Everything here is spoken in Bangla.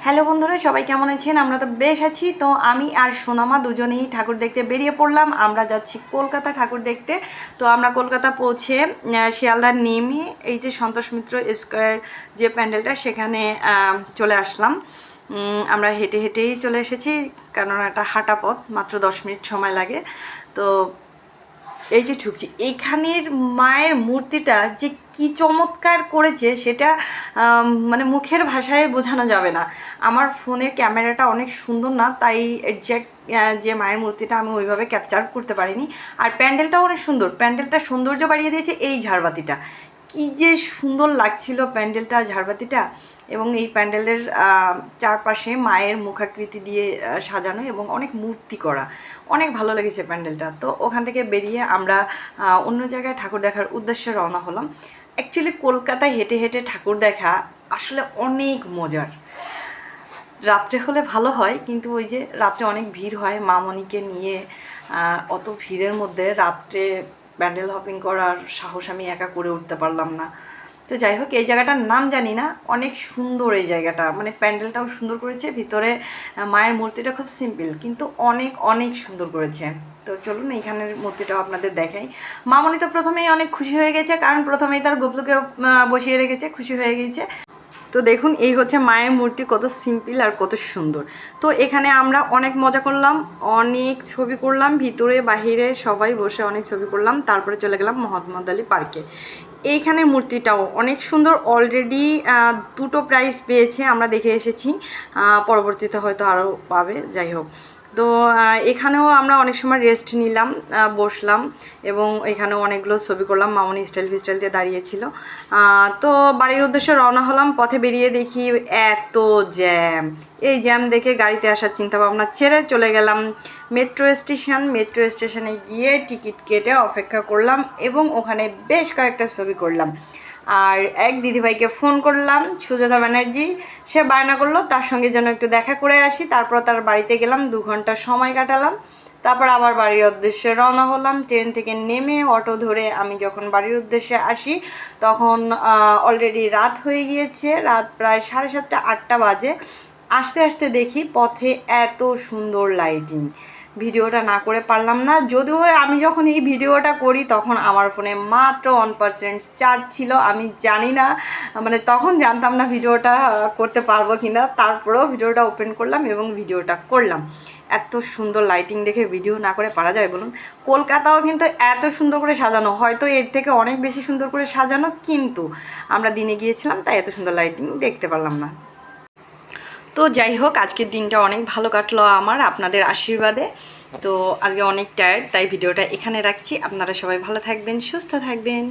হ্যালো বন্ধুরা, সবাই কেমন আছেন? আমরা তো বেশ আছি। তো আমি আর সোনামা দুজনেই ঠাকুর দেখতে বেরিয়ে পড়লাম। আমরা যাচ্ছি কলকাতা ঠাকুর দেখতে। তো আমরা কলকাতা পৌঁছে শিয়ালদার নেমে এই যে সন্তোষ মিত্র স্কোয়ার যে প্যান্ডেলটা, সেখানে চলে আসলাম। আমরা হেঁটে হেঁটেই চলে এসেছি, কারণ একটা হাঁটা পথ, মাত্র 10 মিনিট সময় লাগে। তো এই যে ঢুকছি, এইখানের মায়ের মূর্তিটা যে কি চমৎকার করেছে সেটা মানে মুখের ভাষায় বোঝানো যাবে না। আমার ফোনের ক্যামেরাটা অনেক সুন্দর না, তাই এক্স্যাক্ট যে মায়ের মূর্তিটা আমি ওইভাবে ক্যাপচার করতে পারিনি। আর প্যান্ডেলটাও অনেক সুন্দর, প্যান্ডেলটা সৌন্দর্য বাড়িয়ে দিয়েছে এই ঝাড়বাতিটা। কি যে সুন্দর লাগছিল প্যান্ডেলটা, ঝাড়বাতিটা। এবং এই প্যান্ডেলের চারপাশে মায়ের মুখাকৃতি দিয়ে সাজানো এবং অনেক মূর্তি করা, অনেক ভালো লেগেছে প্যান্ডেলটা। তো ওখান থেকে বেরিয়ে আমরা অন্য জায়গায় ঠাকুর দেখার উদ্দেশ্যে রওনা হলাম। অ্যাকচুয়ালি কলকাতায় হেঁটে হেঁটে ঠাকুর দেখা আসলে অনেক মজার। রাত্রে হলে ভালো হয়, কিন্তু ওই যে রাত্রে অনেক ভিড় হয়। মামনিকে নিয়ে অত ভিড়ের মধ্যে রাত্রে প্যান্ডেল হপিং করার সাহস আমি একা করে উঠতে পারলাম না। তো যাই হোক, এই জায়গাটার নাম জানি না, অনেক সুন্দর এই জায়গাটা, মানে প্যান্ডেলটাও সুন্দর করেছে। ভিতরে মায়ের মূর্তিটা খুব সিম্পল, কিন্তু অনেক অনেক সুন্দর করেছে। তো চলুন এইখানের মূর্তিটাও আপনাদের দেখাই। মামনি তো প্রথমেই অনেক খুশি হয়ে গেছে, কারণ প্রথমেই তার গোপলুকে বসিয়ে রেখেছে, খুশি হয়ে গেছে। তো দেখুন, এই হচ্ছে মায়ের মূর্তি, কত সিম্পল আর কত সুন্দর। তো এখানে আমরা অনেক মজা করলাম, অনেক ছবি করলাম, ভিতরে বাহিরে সবাই বসে অনেক ছবি করলাম। তারপরে চলে গেলাম মহাত্মা আলী পার্কে। এইখানের মূর্তিটাও অনেক সুন্দর, অলরেডি দুটো প্রাইজ পেয়েছে, আমরা দেখে এসেছি, পরবর্তীতে হয়তো আরও পাবে। যাই হোক, তো এখানেও আমরা অনেক সময় রেস্ট নিলাম, বসলাম, এবং এখানেও অনেকগুলো ছবি করলাম। মামনি স্টাইল ফিস্টাইল দিয়ে দাঁড়িয়েছিল। তো বাড়ির উদ্দেশ্যে রওনা হলাম। পথে বেরিয়ে দেখি এত জ্যাম। এই জ্যাম দেখে গাড়িতে আসার চিন্তাভাবনা ছেড়ে চলে গেলাম মেট্রো স্টেশন। মেট্রো স্টেশনে গিয়ে টিকিট কেটে অপেক্ষা করলাম এবং ওখানে বেশ কয়েকটা ছবি করলাম। আর এক দিদিভাইকে ফোন করলাম, সুজাতা ব্যানার্জি, সে বায়না করলো তার সঙ্গে যেন একটু দেখা করে আসি। তারপর তার বাড়িতে গেলাম, 2 ঘন্টা সময় কাটালাম। তারপর আবার বাড়ির উদ্দেশ্যে রওনা হলাম। ট্রেন থেকে নেমে অটো ধরে আমি যখন বাড়ির উদ্দেশ্যে আসি, তখন অলরেডি রাত হয়ে গিয়েছে, রাত প্রায় 7:30 8টা বাজে। আস্তে আস্তে দেখি পথে এত সুন্দর লাইটিং, ভিডিওটা না করে পারলাম না। যদিও আমি যখন এই ভিডিওটা করি তখন আমার ফোনে মাত্র 1% চার্জ ছিল। আমি জানি না, মানে তখন জানতাম না ভিডিওটা করতে পারবো কি না। তারপরেও ভিডিওটা ওপেন করলাম এবং ভিডিওটা করলাম। এত সুন্দর লাইটিং দেখে ভিডিও না করে পারা যায় বলুন? কলকাতাও কিন্তু এত সুন্দর করে সাজানো, হয়তো এর থেকে অনেক বেশি সুন্দর করে সাজানো, কিন্তু আমরা দিনে গিয়েছিলাম তাই এত সুন্দর লাইটিং দেখতে পারলাম না। তো যাই হোক, আজকের দিনটা অনেক ভালো কাটলো আমার, আপনাদের আশীর্বাদে। তো আজকে অনেক টায়ার্ড, তাই ভিডিওটা এখানে রাখছি। আপনারা সবাই ভালো থাকবেন, সুস্থ থাকবেন।